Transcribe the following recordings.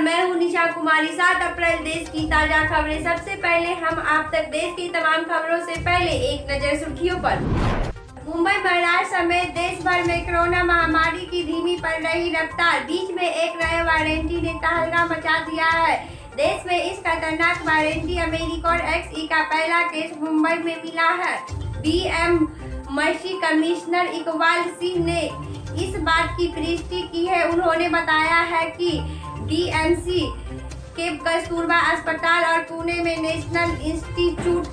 मैं हूं निशा कुमारी। 7 अप्रैल देश की ताजा खबरें। सबसे पहले हम आप तक देश की तमाम खबरों से पहले एक नजर सुर्खियों पर। मुंबई, महाराष्ट्र समेत देश भर में कोरोना महामारी की धीमी पड़ रही रफ्तार। बीच में एक नए वेरिएंट ने तहलका मचा दिया है। देश में इस खतरनाक वेरिएंट ओमिक्रॉन XE का पहला केस मुंबई में मिला है। BMC कमिश्नर इकबाल सिंह ने इस बात की पुष्टि की है। उन्होंने बताया है कि BMC के कस्तूरबा अस्पताल और पुणे में नेशनल इंस्टीट्यूट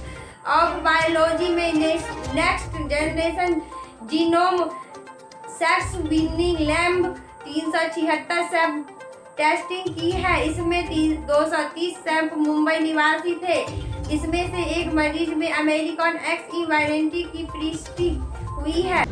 ऑफ बायोलॉजी में next generation genome sequencing lab 376 sample testing की है। इसमें 230 सैंपल मुंबई निवासी थे। इसमें से एक मरीज में ओमिक्रॉन XE वेरिएंट की पुष्टि हुई है।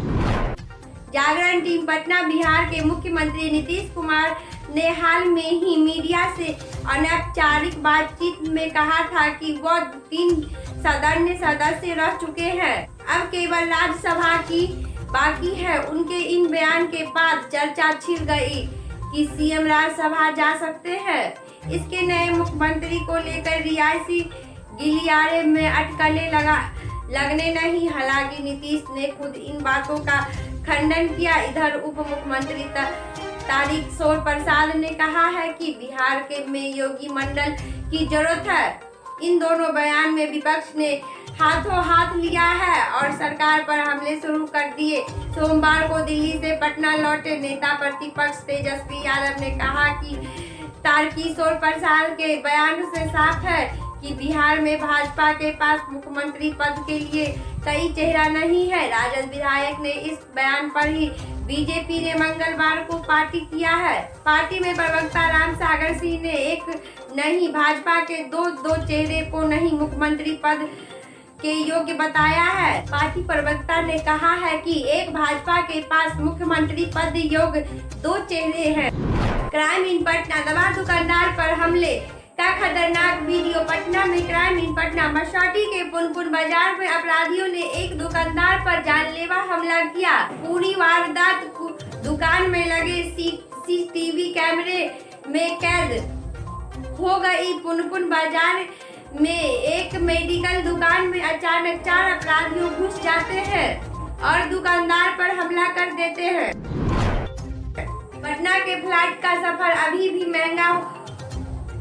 जागरण टीम पटना। बिहार के मुख्यमंत्री नीतीश कुमार ने हाल में ही मीडिया से अनौपचारिक बातचीत में कहा था कि वो 3 सदन सदस्य रह चुके हैं, अब केवल राज्यसभा की बाकी है। उनके इन बयान के बाद चर्चा छिड़ गई कि सीएम राज्यसभा जा सकते हैं। इसके नए मुख्यमंत्री को लेकर रियासी गलियारे में अटकलें लगने नहीं। हालांकि नीतीश ने खुद इन बातों का खंडन किया। इधर उप मुख्यमंत्री तारकिशोर प्रसाद ने कहा है कि बिहार के में योगी मंडल की जरूरत है। इन दोनों बयान में विपक्ष ने हाथों हाथ लिया है और सरकार पर हमले शुरू कर दिए। सोमवार को दिल्ली से पटना लौटे नेता प्रतिपक्ष तेजस्वी यादव ने कहा कि तारकिशोर प्रसाद के बयान से साफ है कि बिहार में भाजपा के पास मुख्यमंत्री पद के लिए कई चेहरा नहीं है। राजद विधायक ने इस बयान पर ही बीजेपी ने मंगलवार को पार्टी किया है। पार्टी में प्रवक्ता राम सागर सिंह ने एक नहीं भाजपा के दो चेहरे को नहीं मुख्यमंत्री पद के योग्य बताया है। पार्टी प्रवक्ता ने कहा है कि एक भाजपा के पास मुख्यमंत्री पद योग्य 2 चेहरे हैं। क्राइम इन पटना। दवा दुकानदार पर हमले का खतरनाक वीडियो। पटना में क्राइम इन पटना। मसौढ़ी के पुनपुन बाजार में अपराधियों ने एक दुकानदार पर जानलेवा हमला किया। पूरी वारदात दुकान में लगे CCTV कैमरे में कैद हो गई। पुनपुन बाजार में एक मेडिकल दुकान में अचानक 4 अपराधियों घुस जाते हैं और दुकानदार पर हमला कर देते हैं। पटना के फ्लाइट का सफर अभी भी महंगा।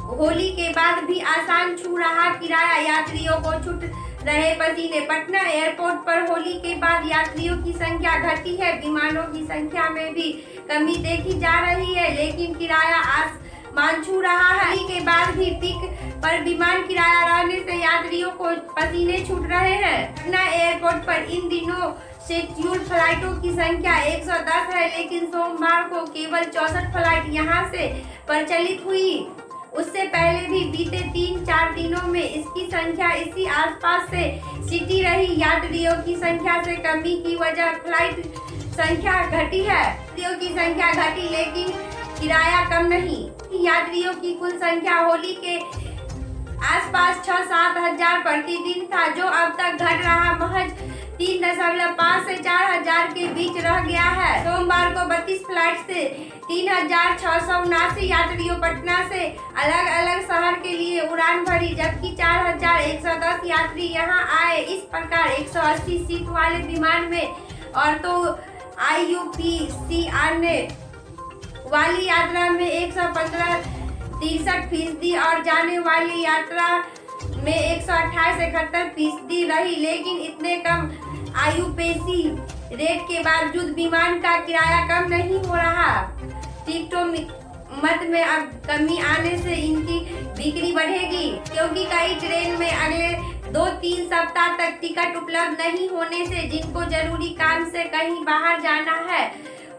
होली के बाद भी आसान छू रहा किराया। यात्रियों को छूट रहे पसीने। पटना एयरपोर्ट पर होली के बाद यात्रियों की संख्या घटी है। विमानों की संख्या में भी कमी देखी जा रही है, लेकिन किराया आसमान छू रहा है। होली के बाद भी पीक पर विमान किराया रहने से यात्रियों को पसीने छूट रहे हैं। पटना एयरपोर्ट पर इन दिनों शेड्यूल्ड फ्लाइटों की संख्या 110 है, लेकिन सोमवार को केवल 64 फ्लाइट यहां से परिचालित हुई। उससे पहले भी बीते 3-4 दिनों में इसकी संख्या इसी आसपास से सिटी रही। यात्रियों की संख्या से कमी की वजह फ्लाइट संख्या घटी है। यात्रियों की संख्या घटी लेकिन किराया कम नहीं। यात्रियों की कुल संख्या होली के आसपास 6-7 हजार प्रतिदिन था, जो अब तक घट रहा महज 3.5 से 4 हजार के बीच रह गया है। सोमवार को 32 फ्लाइट से 3,679 यात्रियों पटना से अलग अलग शहर के लिए उड़ान भरी, जबकि 4,110 यात्री यहां आए। इस प्रकार 180 सीट वाले विमान में और तो IUPC आने वाली यात्रा में 115-63% और जाने वाली यात्रा में 128-71% रही। लेकिन इतने कम IUPC रेट के बावजूद विमान का किराया कम नहीं हो रहा। टिकटों मत में अब कमी आने से इनकी बिक्री बढ़ेगी, क्योंकि कई ट्रेन में अगले 2-3 सप्ताह तक टिकट उपलब्ध नहीं होने से जिनको जरूरी काम से कहीं बाहर जाना है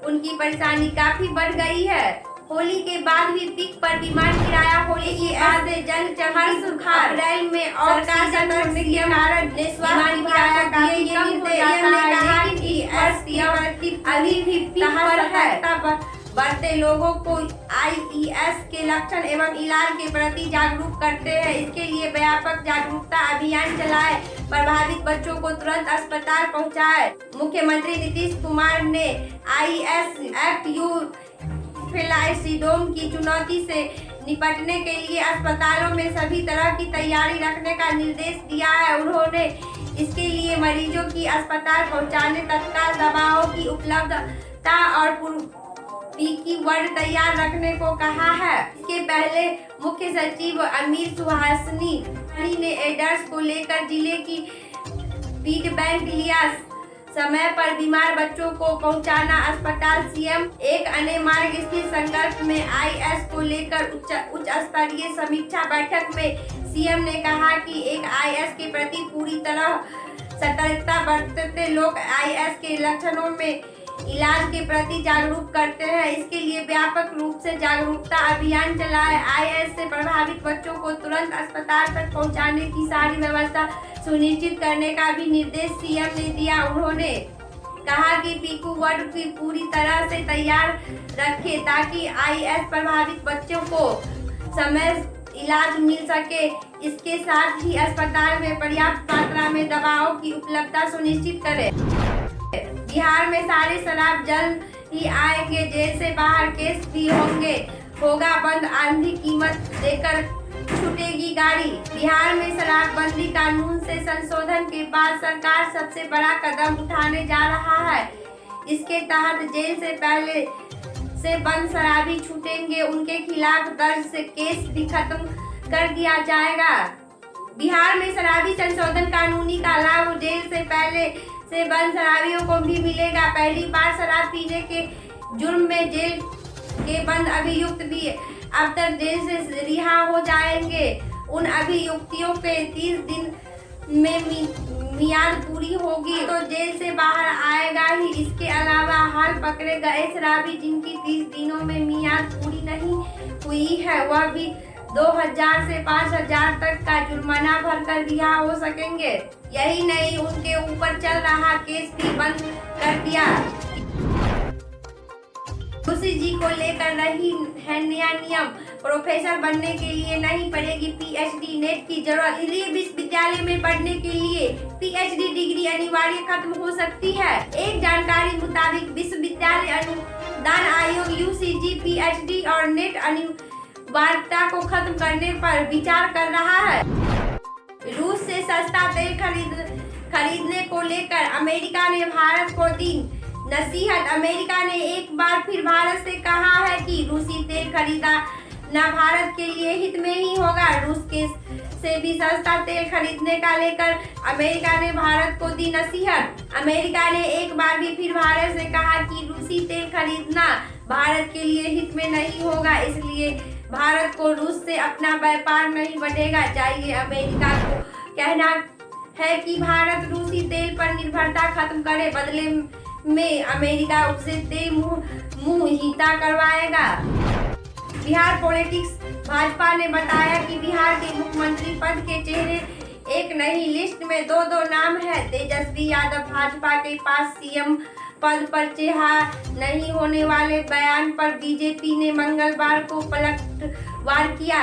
उनकी परेशानी काफी बढ़ गई है। होली के बाद भी पीक पर विमान किराया होली की आज जंग चमर सुखार अप्रैल में और कारण विमान किराया काफी कम हो जाता है, लेकिन अभी भी पीक पर है। बढ़ते लोगों को IES के लक्षण एवं इलाज के प्रति जागरूक करते हैं। इसके लिए व्यापक जागरूकता अभियान चलाए, प्रभावित बच्चों को तुरंत अस्पताल पहुंचाए। मुख्यमंत्री नीतीश कुमार ने ISFU इंसेफेलाइटिस सिंड्रोम की चुनौती से निपटने के लिए अस्पतालों में सभी तरह की तैयारी रखने का निर्देश दिया है। उन्होंने इसके लिए मरीजों की अस्पताल पहुंचाने, तत्काल दवाओं की उपलब्धता और पीकी वार्ड तैयार रखने को कहा है। इसके पहले मुख्य सचिव अमीर सुहासिनी ने एडस को लेकर जिले की फीडबैक लिया। समय पर बीमार बच्चों को पहुंचाना अस्पताल। सीएम एक अन्य मार्ग स्थित संकल्प में आईएस को लेकर उच्च स्तरीय समीक्षा बैठक में सीएम ने कहा कि एक आईएस के प्रति पूरी तरह सतर्कता बरतते लोग आईएस के लक्षणों में इलाज के प्रति जागरूक करते हैं। इसके लिए व्यापक रूप से जागरूकता अभियान चलाए। आईएस से प्रभावित बच्चों को तुरंत अस्पताल तक पहुंचाने की सारी व्यवस्था सुनिश्चित करने का भी निर्देश सीएम ने दिया। उन्होंने कहा कि पीकू वार्ड की पूरी तरह से तैयार रखें ताकि आईएस प्रभावित बच्चों को समय इलाज मिल सके। इसके साथ ही अस्पताल में पर्याप्त मात्रा में दवाओं की उपलब्धता सुनिश्चित करें। बिहार में सारे शराब जल्द ही आएंगे। जेल से बाहर केस भी होगा बंद। आंधी कीमत देकर छूटेगी गाड़ी। बिहार में शराबबंदी कानून से संशोधन के बाद सरकार सबसे बड़ा कदम उठाने जा रहा है। इसके तहत जेल से पहले से बंद शराबी छूटेंगे। उनके खिलाफ दर्ज से केस भी खत्म कर दिया जाएगा। बिहार में शराबी संशोधन कानूनी का लाभ जेल से पहले से बंद शराबियों को भी मिलेगा। पहली बार शराब पीने के जुर्म में जेल के बंद अभियुक्त भी अब तक जेल से रिहा हो जाएंगे। उन अभियुक्तों के 30 दिन में मियाद पूरी होगी तो जेल से बाहर आएगा ही। इसके अलावा हाल पकड़े गए शराबी जिनकी 30 दिनों में मियाद पूरी नहीं हुई है वह भी 2000 से 5000 तक का जुर्माना भरकर रिहा हो सकेंगे। यही नहीं, उनके ऊपर चल रहा केस भी बंद कर दिया। रूसी जी को लेकर रही है नया नियम। प्रोफेसर बनने के लिए नहीं पड़ेगी पीएचडी नेट की जरूरत। इसलिए विश्वविद्यालय में पढ़ने के लिए पीएचडी डिग्री अनिवार्य खत्म हो सकती है। एक जानकारी मुताबिक विश्वविद्यालय अनुदान आयोग यूजीसी पीएचडी और नेट अनिवार्यता को खत्म करने पर विचार कर रहा है। रूस से सस्ता तेल खरीदने को लेकर अमेरिका ने भारत को दी नसीहत। अमेरिका ने एक बार फिर भारत से कहा है कि रूसी तेल खरीदना भारत के लिए हित में ही होगा। रूस के से भी सस्ता तेल खरीदने का लेकर अमेरिका ने भारत को दी नसीहत। अमेरिका ने एक बार भी फिर भारत से कहा कि रूसी तेल खरीदना भारत के लिए हित में नहीं होगा। इसलिए भारत को रूस से अपना व्यापार नहीं बढ़ेगा चाहिए। अमेरिका को कहना है कि भारत रूसी तेल पर निर्भरता खत्म करे, बदले में अमेरिका उससे तेल मुहैया करवाएगा। बिहार पॉलिटिक्स भाजपा ने बताया कि बिहार के मुख्यमंत्री पद के चेहरे एक नई लिस्ट में दो नाम है। तेजस्वी यादव भाजपा के पास सीएम पद पर चेहरा नहीं होने वाले बयान पर बीजेपी ने मंगलवार को पलटवार किया।